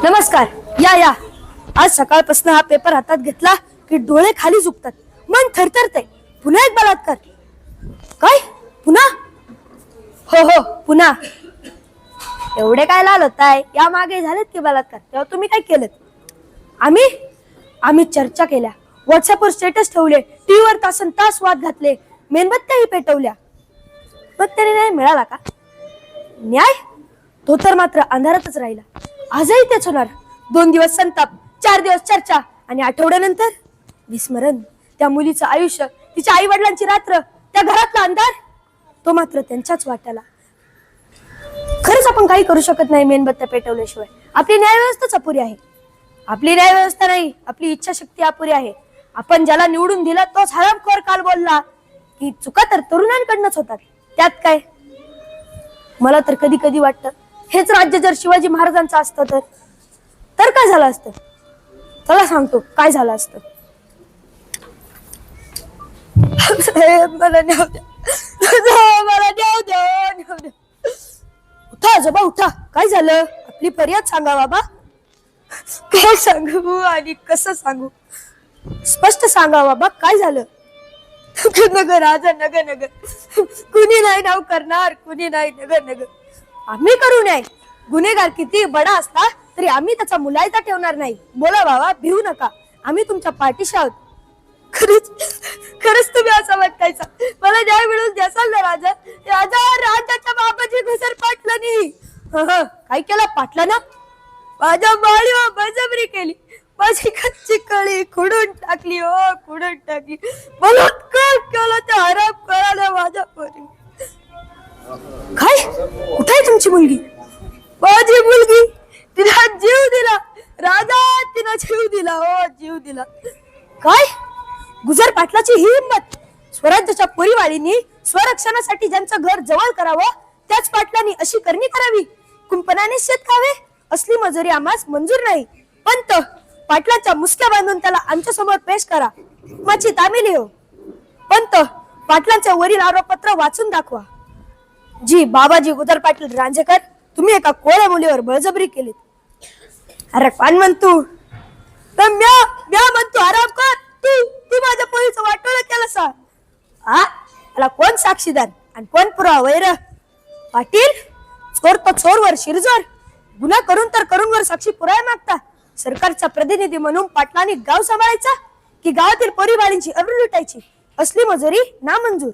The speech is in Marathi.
नमस्कार. या या. आज सकाळपासून हा पेपर हातात घेतला की डोळे खाली झुकतात, मन थरथरतंय. पुन्हा एक बलात्कार. काय? पुन्हा? हो हो, पुन्हा. एवढे काय लाल होताय? या मागे झालेत की बलात्कार, तेव्हा तुम्ही काय केलं? आम्ही चर्चा केल्या, व्हॉट्सअपवर स्टेटस ठेवले, टीव्हीवर तासन तास वाद घातले, मेणबत्त्याही पेटवल्या. मग तरी न्याय मिळाला का? न्याय तो तर मात्र अंधारातच राहिला. आजही तेच होणार. 2 दिवस संताप, 4 दिवस चर्चा आणि आठवड्यानंतर विस्मरण. त्या मुलीचं आयुष्य, तिच्या आई वडिलांची रात्र, त्या घरातला अंधार, तो मात्र त्यांच्याच वाट्याला. खरंच आपण काही करू शकत नाही मेणबत्त्या पेटवल्याशिवाय. आपली न्यायव्यवस्थाच अपुरी आहे. आपली न्यायव्यवस्था नाही, आपली इच्छाशक्ती अपुरी आहे. आपण ज्याला निवडून दिला तोच हरामखोर काल बोलला की चुका तर तरुणांकडनंच होतात. त्यात काय? मला तर कधी कधी वाटतं, हेच राज्य जर शिवाजी महाराजांचं असतं तर काय झालं असतं? चला सांगतो काय झालं असतं. मला न्याव द्या, मला न्याव द्या. उठा आजोबा उठा. काय झालं? आपली फरियाद सांगा बाबा. काय सांगू आणि कसं सांगू? स्पष्ट सांगा बाबा, काय झालं? नग राजा नग नग. कुणी नाही नाव करणार, कुणी नाही नग नग. आम्ही करू नये. गुन्हेगार किती बडा असला तरी आम्ही त्याचा मुलायदा ठेवणार नाही. बोला बाबा, भिवू नका. आम्ही तुमच्या पाठीशी आहोत. खरंच तुम्ही असं वाटायचा. मला न्याय मिळून द्याल ना राजा. राजाच्या बाबाची घसर पाटलानी. काय केलं पाटलानं? माझ्या माळीवर बळजबरी केली. माझी कच्ची कळी खुडून टाकली. खुडून टाकली. बलात्कार केला त्या हरामखोराने माझ्या पोरी. काय? कुठे आहे तुमची मुलगी? माझी मुलगी, तिला जीव दिला राजा, तिला जीव दिला. जीव दिला. काय? गुजर पाटलाची ही हिंमत. स्वराज्याच्या पोरीवाळींनी स्वरक्षणासाठी ज्यांचं घर जवळ करावं त्याच पाटलांनी अशी करणी करावी. कुंपणाने शेत खावे असली मजुरी आम्हास मंजूर नाही. पंत, पाटलाच्या मुसक्या बांधून त्याला आमच्या समोर पेश करा. माझी तामिली हो. पंत, पाटलांच्या वरील आरोपपत्र वाचून दाखवा. जी बाबाजी गुजर पाटील रांजेकर, तुम्ही एका कोळ्या मुलीवर बळजबरी केली. अरे कोण म्हणतो? म्या म्हणतो हरामखोर. तू माझ्या पोरीचं वाटोळं केलं सा. मला कोण साक्षीदार आणि कोण पुरावा वैर? पाटील, चोर तो चोरवर शिरजोर. गुन्हा करून तर करूनवर साक्षी पुरावा मागता. सरकारचा प्रतिनिधी म्हणून पाटलांनी गाव सांभाळायचा की गावातील पोरीबाळींची अब्रू लुटायची? असली मजुरी नामंजूर.